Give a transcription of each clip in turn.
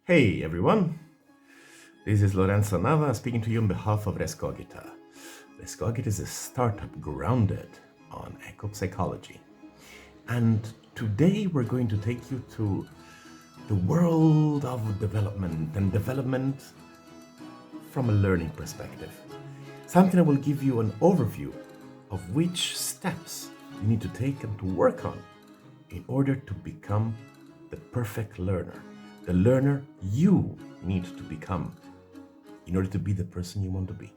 Hey everyone, this is Lorenzo Nava speaking to you on behalf of Rescogita. Rescogita is a startup grounded on eco-psychology. And today we're going to take you to the world of development and development from a learning perspective. Something that will give you an overview of which steps you need to take and to work on in order to become the perfect learner, the learner you need to become in order to be the person you want to be.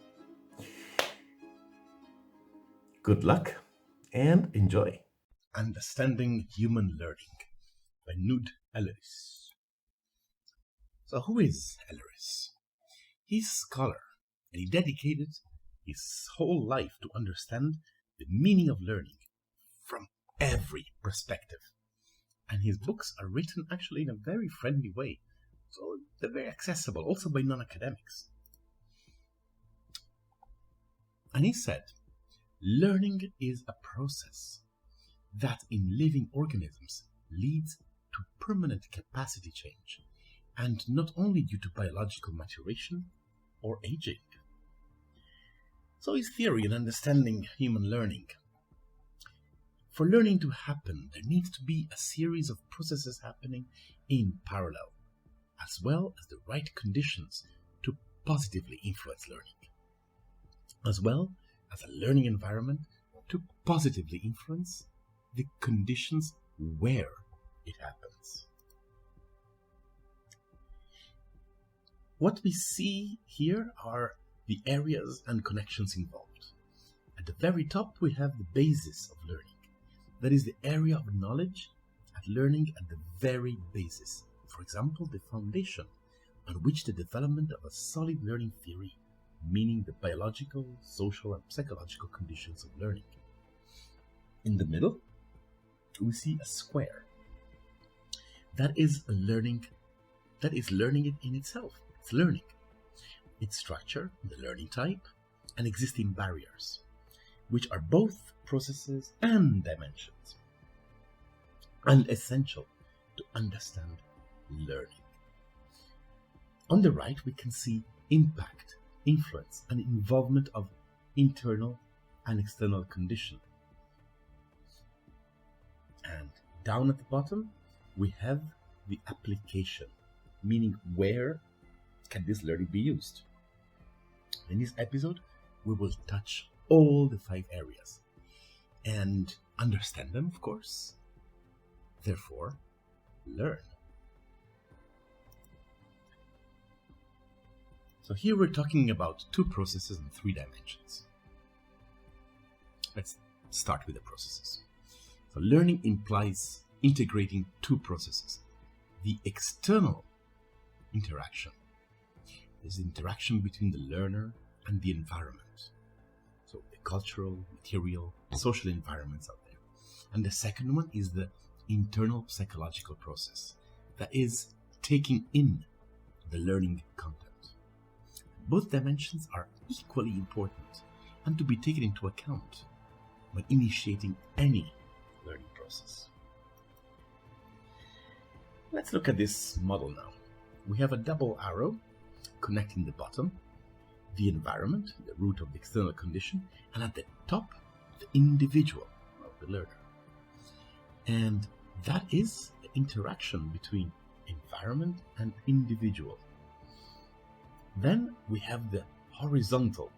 Good luck and enjoy. Understanding Human Learning by Knud Elleris. So who is Elleris? He's a scholar, and he dedicated his whole life to understand the meaning of learning from every perspective. And his books are written actually in a very friendly way. So they're very accessible, also by non-academics. And he said, learning is a process that in living organisms leads to permanent capacity change, and not only due to biological maturation or aging. So his theory in understanding human learning. For learning to happen, there needs to be a series of processes happening in parallel, as well as the right conditions to positively influence learning, as well as a learning environment to positively influence the conditions where it happens. What we see here are the areas and connections involved. At the very top, we have the basis of learning. That is the area of knowledge at learning at the very basis. For example, the foundation on which the development of a solid learning theory, meaning the biological, social, and psychological conditions of learning. In the middle, we see a square. That is learning it in itself. It's learning. Its structure, the learning type, and existing barriers, which are both processes and dimensions, and essential to understand learning. On the right, we can see impact, influence, and involvement of internal and external condition. And down at the bottom, we have the application, meaning where can this learning be used. In this episode, we will touch all the 5 areas and understand them, of course. Therefore, learn. So here we're talking about 2 processes and 3 dimensions. Let's start with the processes. So learning implies integrating 2 processes. The external interaction is the interaction between the learner and the environment. So the cultural, material, social environments out there. And the second one is the internal psychological process. That is taking in the learning content. Both dimensions are equally important and to be taken into account when initiating any learning process. Let's look at this model now. We have a double arrow connecting the bottom, the environment, the root of the external condition, and at the top, the individual of the learner. And that is the interaction between environment and individual. Then we have the horizontal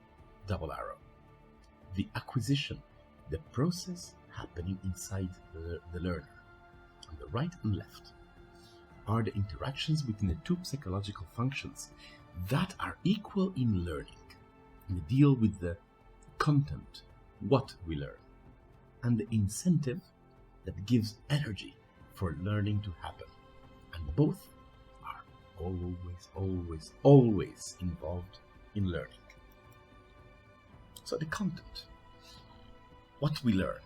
double arrow, the acquisition, the process happening inside the learner. On the right and left are the interactions between the 2 psychological functions that are equal in learning. And they deal with the content, what we learn, and the incentive that gives energy for learning to happen. And both are always involved in learning. So the content, what we learn.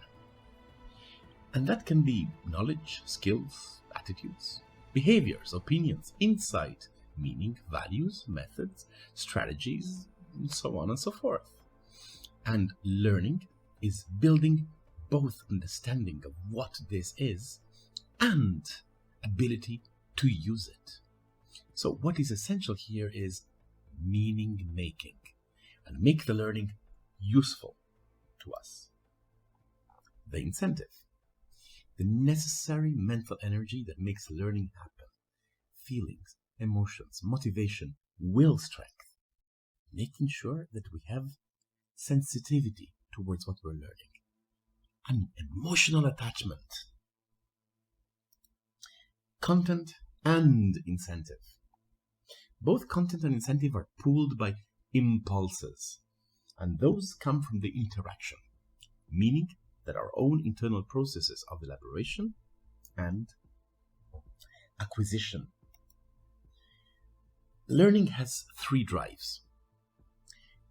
And that can be knowledge, skills, attitudes, behaviors, opinions, insight, meaning, values, methods, strategies, and so on and so forth. And learning is building both understanding of what this is and ability to use it. So what is essential here is meaning making and make the learning useful to us. The incentive, the necessary mental energy that makes learning happen. Feelings, emotions, motivation, will strength. Making sure that we have sensitivity towards what we're learning. And emotional attachment. Content and incentive. Both content and incentive are pulled by impulses, and those come from the interaction, meaning that our own internal processes of elaboration and acquisition. Learning has three drives,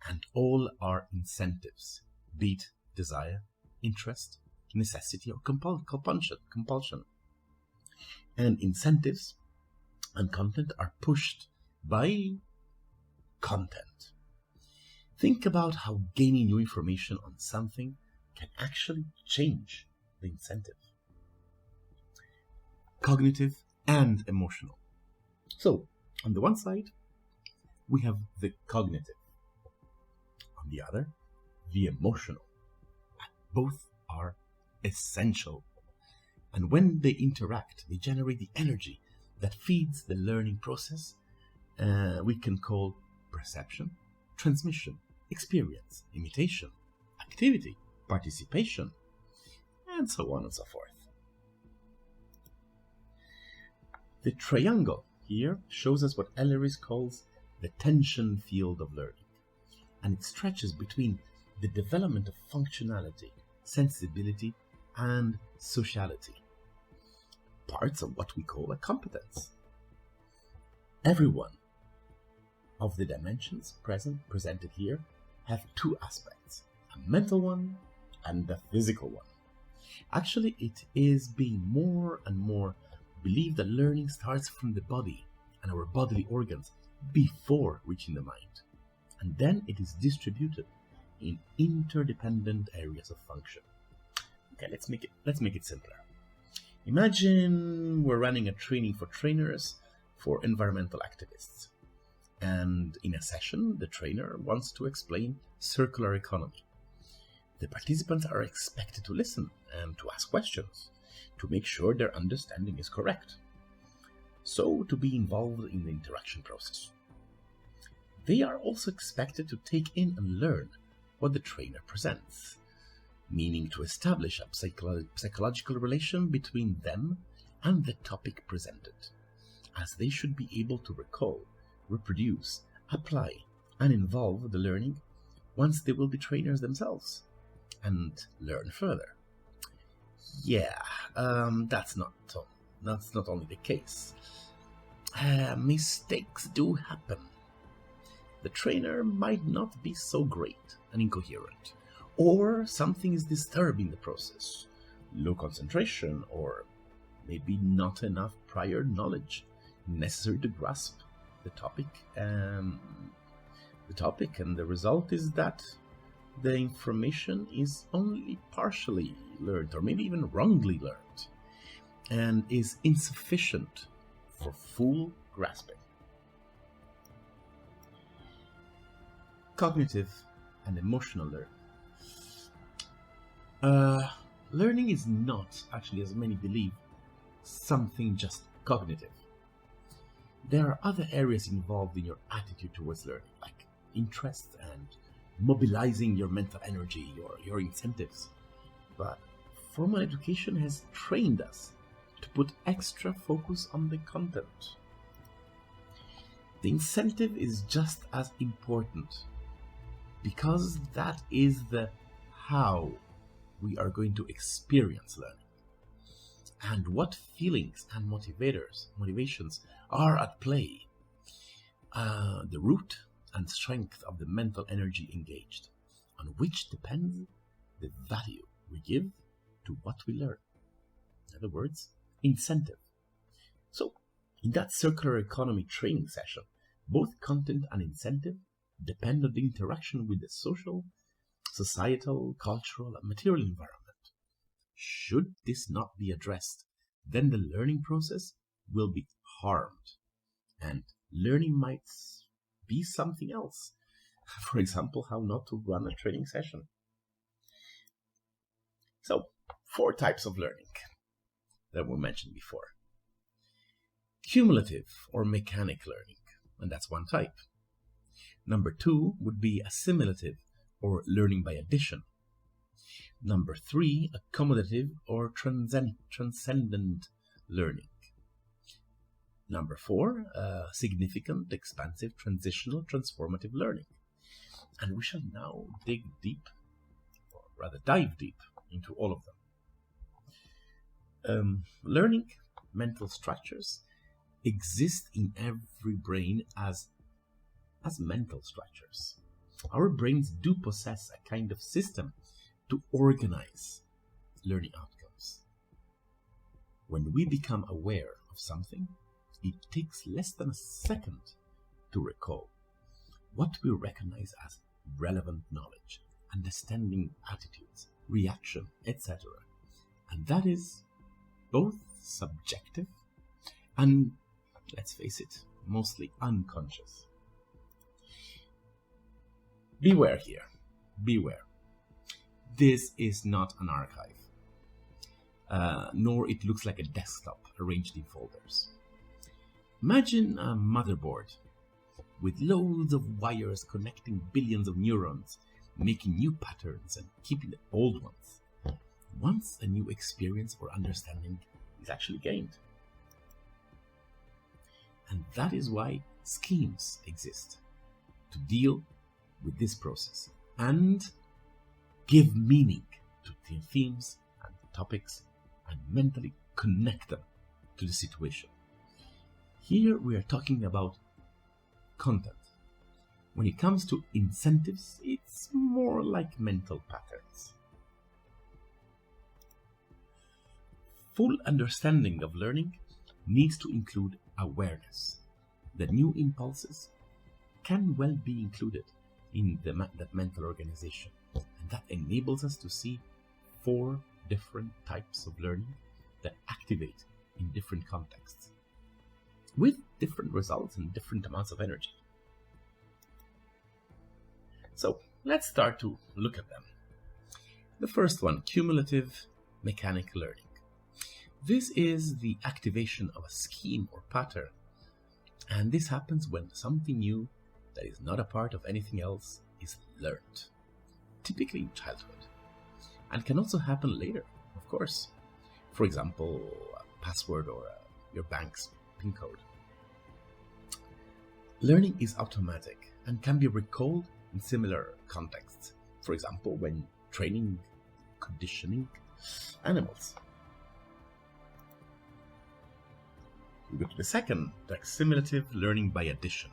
and all are incentives, be it desire, interest, necessity, or compulsion. And incentives and content are pushed by content. Think about how gaining new information on something can actually change the incentive. Cognitive and emotional. So, on the one side, we have the cognitive. On the other, the emotional. Both are essential. And when they interact, they generate the energy that feeds the learning process we can call perception, transmission, experience, imitation, activity, participation, and so on and so forth. The triangle here shows us what Elleris calls the tension field of learning, and it stretches between the development of functionality, sensibility, and sociality, parts of what we call a competence. Every one of the dimensions presented here have two aspects, a mental one and a physical one. Actually, it is being more and more believed that learning starts from the body and our bodily organs before reaching the mind, and then it is distributed in interdependent areas of function. Okay, let's make it simpler. Imagine we're running a training for trainers for environmental activists. And in a session, the trainer wants to explain circular economy. The participants are expected to listen and to ask questions to make sure their understanding is correct. So, to be involved in the interaction process. They are also expected to take in and learn what the trainer presents, meaning to establish a psychological relation between them and the topic presented, as they should be able to recall, reproduce, apply, and involve the learning once they will be trainers themselves and learn further. Yeah, that's not only the case. Mistakes do happen. The trainer might not be so great and incoherent, or something is disturbing the process, low concentration, or maybe not enough prior knowledge necessary to grasp the topic, and the result is that the information is only partially learned, or maybe even wrongly learned, and is insufficient for full grasping. Cognitive and emotional learning. Learning is not, actually, as many believe, something just cognitive. There are other areas involved in your attitude towards learning, like interest and mobilizing your mental energy, your incentives. But formal education has trained us to put extra focus on the content. The incentive is just as important, because that is the how we are going to experience learning, and what feelings and motivations are at play, the root and strength of the mental energy engaged, on which depends the value we give to what we learn. In other words, incentive. So, in that circular economy training session, both content and incentive depend on the interaction with the social, societal, cultural, and material environment. Should this not be addressed, then the learning process will be harmed, and learning might be something else. For example, how not to run a training session. So, 4 types of learning that were mentioned before. Cumulative or mechanic learning, and that's one type. Number 2 would be assimilative or learning by addition. Number 3, accommodative or transcendent learning. Number 4, significant, expansive, transitional, transformative learning. And we shall now dig deep, or rather dive deep, into all of them. Learning mental structures exist in every brain as mental structures. Our brains do possess a kind of system to organize learning outcomes. When we become aware of something, it takes less than a second to recall what we recognize as relevant knowledge, understanding attitudes, reaction, etc. And that is both subjective and, let's face it, mostly unconscious. Beware here. Beware. This is not an archive, nor it looks like a desktop arranged in folders. Imagine a motherboard with loads of wires connecting billions of neurons, making new patterns and keeping the old ones, once a new experience or understanding is actually gained. And that is why schemes exist, to deal with this process and give meaning to the themes and topics and mentally connect them to the situation. Here we are talking about content. When it comes to incentives, it's more like mental patterns. Full understanding of learning needs to include awareness. The new impulses can well be included in that mental organization, and that enables us to see 4 different types of learning that activate in different contexts, with different results and different amounts of energy. So let's start to look at them. The first one, cumulative mechanic learning. This is the activation of a scheme or pattern, and this happens when something new that is not a part of anything else is learned, typically in childhood, and can also happen later, of course. For example, a password or your bank's PIN code. Learning is automatic and can be recalled in similar contexts. For example, when training, conditioning animals. We go to the second, the assimilative learning by addition.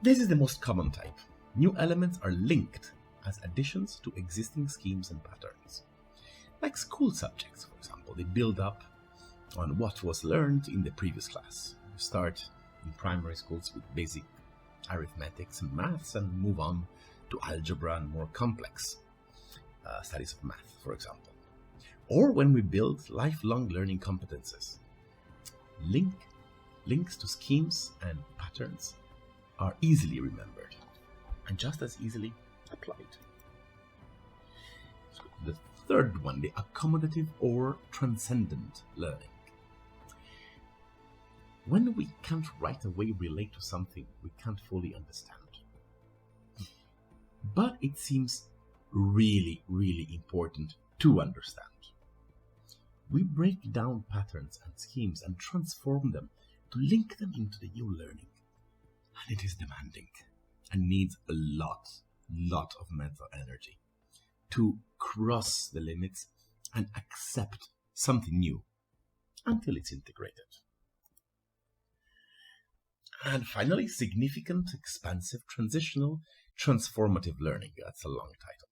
This is the most common type. New elements are linked as additions to existing schemes and patterns. Like school subjects, for example, they build up on what was learned in the previous class. You start in primary schools with basic arithmetics and maths and move on to algebra and more complex studies of math, for example. Or when we build lifelong learning competences. Links to schemes and patterns are easily remembered and just as easily applied. So the third one, the accommodative or transcendent learning. When we can't right away relate to something we can't fully understand, but it seems really, really important to understand, we break down patterns and schemes and transform them to link them into the new learning. And it is demanding and needs a lot of mental energy to cross the limits and accept something new until it's integrated. And finally, significant, expansive, transitional, transformative learning. That's a long title.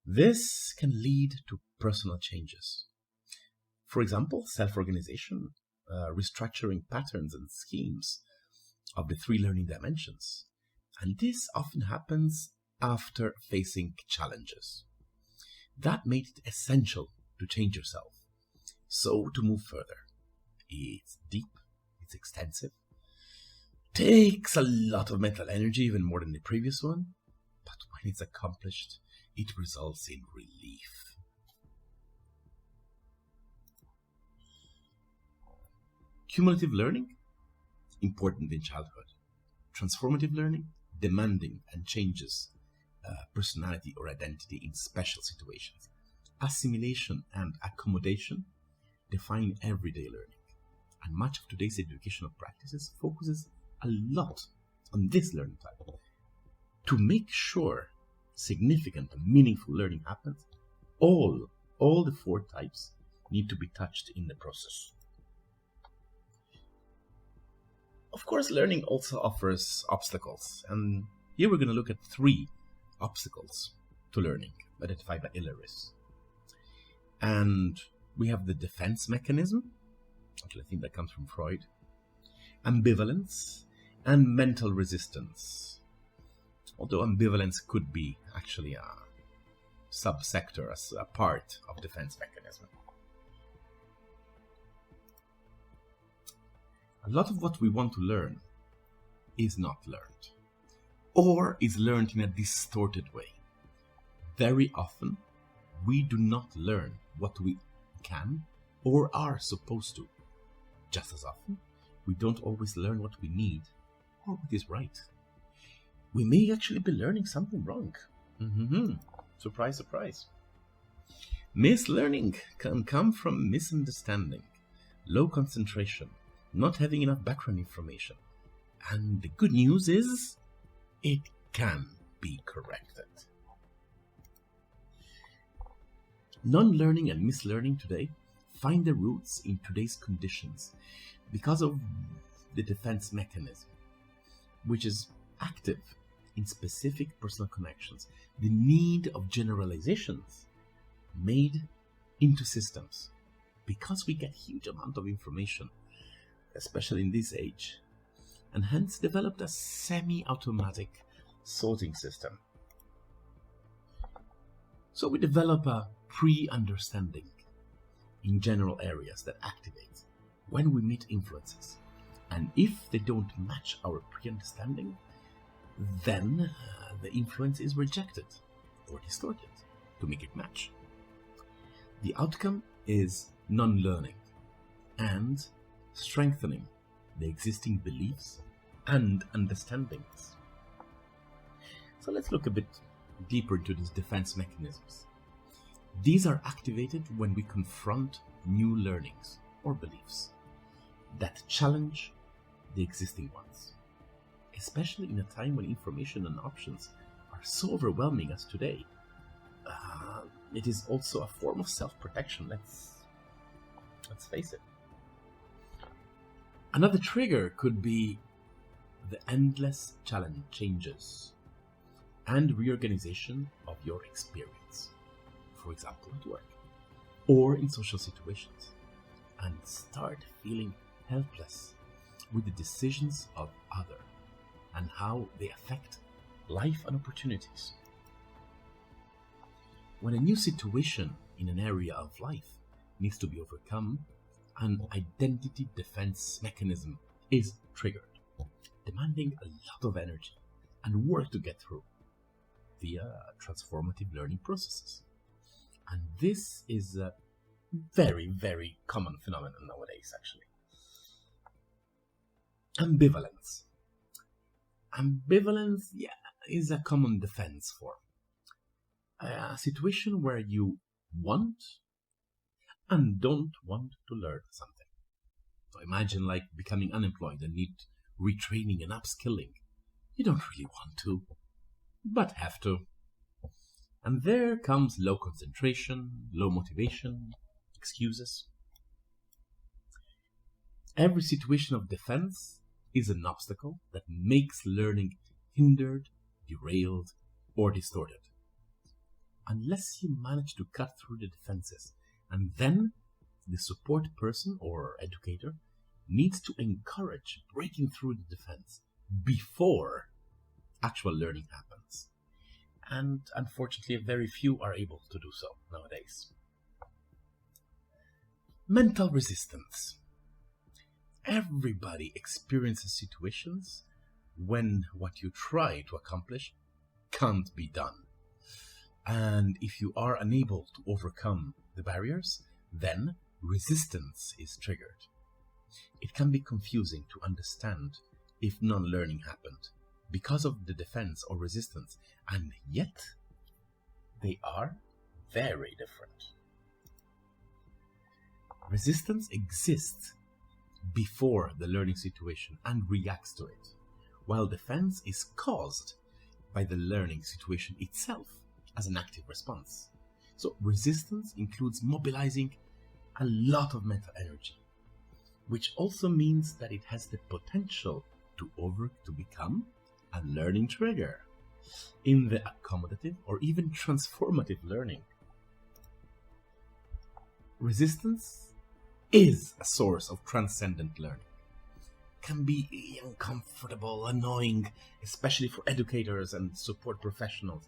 This can lead to personal changes. For example, self-organization, restructuring patterns and schemes of the 3 learning dimensions. And this often happens after facing challenges. That made it essential to change yourself. So to move further. It's deep, It's extensive, takes a lot of mental energy, even more than the previous one, but when it's accomplished, it results in relief. Cumulative learning, important in childhood. Transformative learning, demanding and changes personality or identity in special situations. Assimilation and accommodation define everyday learning. And much of today's educational practices focuses a lot on this learning type. To make sure significant and meaningful learning happens, all the 4 types need to be touched in the process. Of course, learning also offers obstacles, and here we're going to look at 3 obstacles to learning identified by Elleris. And we have the defense mechanism, actually I think that comes from Freud, ambivalence, and mental resistance. Although ambivalence could be actually a subsector, as a part of defense mechanism. A lot of what we want to learn is not learned, or is learned in a distorted way. Very often, we do not learn what we can or are supposed to. Just as often, we don't always learn what we need or what is right. We may actually be learning something wrong. Surprise, surprise. Mislearning can come from misunderstanding, low concentration, not having enough background information. And the good news is, it can be corrected. Non-learning and mislearning today find their roots in today's conditions because of the defense mechanism, which is active in specific personal connections, the need of generalizations made into systems. Because we get huge amount of information, especially in this age, and hence developed a semi-automatic sorting system. So we develop a pre-understanding in general areas that activate when we meet influences. And if they don't match our pre-understanding, then the influence is rejected or distorted to make it match. The outcome is non-learning and strengthening the existing beliefs and understandings. So let's look a bit deeper into these defense mechanisms. These are activated when we confront new learnings or beliefs that challenge the existing ones, especially in a time when information and options are so overwhelming as today. It is also a form of self-protection, let's face it. Another trigger could be the endless changes and reorganization of your experience, for example at work or in social situations, and start feeling helpless with the decisions of others and how they affect life and opportunities. When a new situation in an area of life needs to be overcome, an identity defense mechanism is triggered, demanding a lot of energy and work to get through via transformative learning processes. And this is a very, very common phenomenon nowadays, actually. Ambivalence. Ambivalence, is a common defense form. A situation where you want and don't want to learn something. So imagine like becoming unemployed and need retraining and upskilling. You don't really want to, but have to. And there comes low concentration, low motivation, excuses. Every situation of defense is an obstacle that makes learning hindered, derailed, or distorted. Unless you manage to cut through the defenses, and then the support person or educator needs to encourage breaking through the defense before actual learning happens. And unfortunately, very few are able to do so nowadays. Mental resistance. everybody experiences situations when what you try to accomplish can't be done. And if you are unable to overcome the barriers, then resistance is triggered. It can be confusing to understand if non-learning happened because of the defense or resistance, and yet they are very different. Resistance exists before the learning situation and reacts to it, while defense is caused by the learning situation itself as an active response. So resistance includes mobilizing a lot of mental energy, which also means that it has the potential to become a learning trigger in the accommodative or even transformative learning. Resistance is a source of transcendent learning. Can be uncomfortable, annoying, especially for educators and support professionals.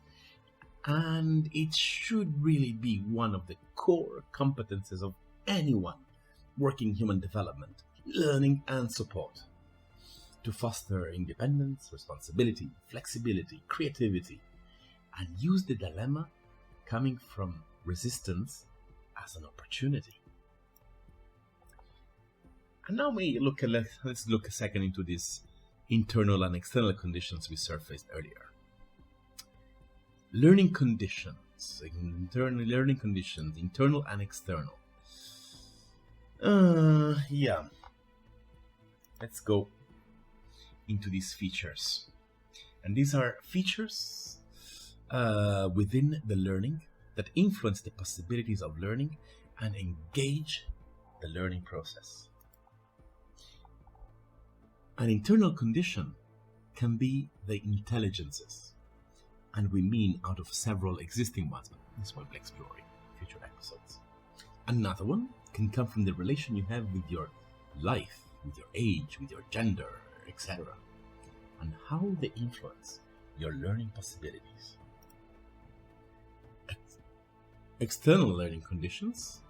And it should really be one of the core competences of anyone working in human development, learning and support, to foster independence, responsibility, flexibility, creativity, and use the dilemma coming from resistance as an opportunity. And now let's look a second into these internal and external conditions we surfaced earlier. Learning conditions, internal and external. Let's go into these features. And these are features within the learning that influence the possibilities of learning and engage the learning process. An internal condition can be the intelligences, and we mean out of several existing ones, but this one we'll explore in future episodes. Another one can come from the relation you have with your life, with your age, with your gender, etc., and how they influence your learning possibilities. External learning conditions,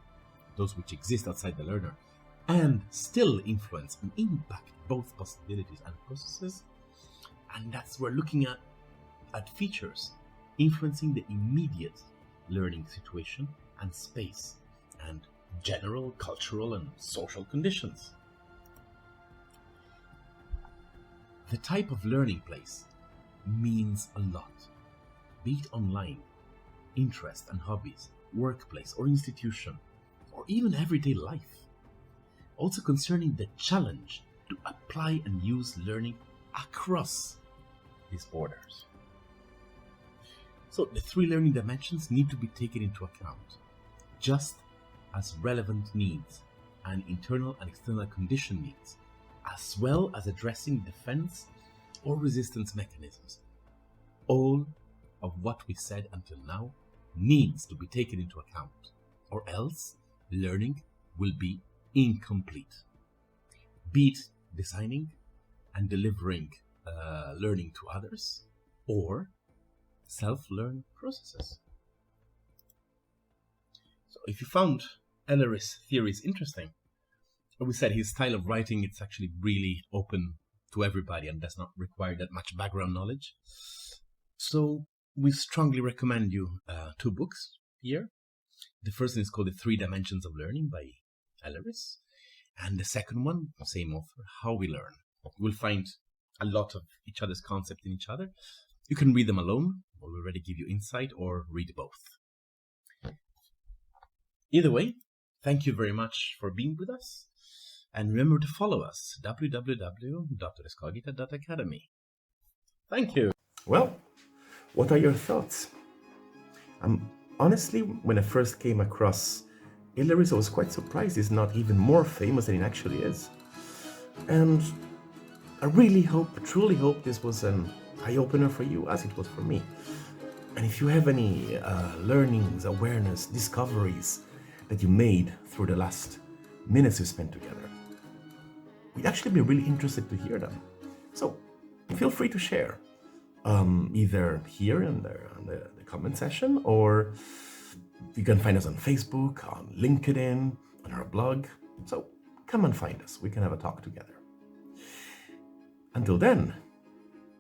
those which exist outside the learner and still influence and impact both possibilities and processes, and that's we're looking at features influencing the immediate learning situation and space and general cultural and social conditions. The type of learning place means a lot, be it online, interest and hobbies, workplace or institution, or even everyday life. Also concerning the challenge to apply and use learning across these borders. So the three learning dimensions need to be taken into account, just as relevant needs and internal and external condition needs, as well as addressing defense or resistance mechanisms. All of what we said until now needs to be taken into account, or else learning will be incomplete. Be it designing and delivering learning to others, or self-learn processes. So if you found Elleris' theories interesting, we said his style of writing, it's actually really open to everybody and does not require that much background knowledge. So we strongly recommend you two books here. The first one is called The Three Dimensions of Learning by Elleris. And the second one, same author, How We Learn. You'll find a lot of each other's concept in each other. You can read them alone, we'll already give you insight, or read both. Either way, thank you very much for being with us. And remember to follow us, www.rescogita.academy. Thank you. Well, what are your thoughts? Honestly, when I first came across Elleris, I was quite surprised he's not even more famous than he actually is. And I really truly hope this was an eye-opener for you, as it was for me. And if you have any learnings, awareness, discoveries that you made through the last minutes we spent together, we'd actually be really interested to hear them. So feel free to share, either here in the comment section, or you can find us on Facebook, on LinkedIn, on our blog. So come and find us. We can have a talk together. Until then,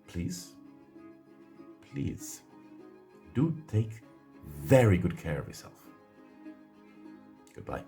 please do take very good care of yourself. Goodbye.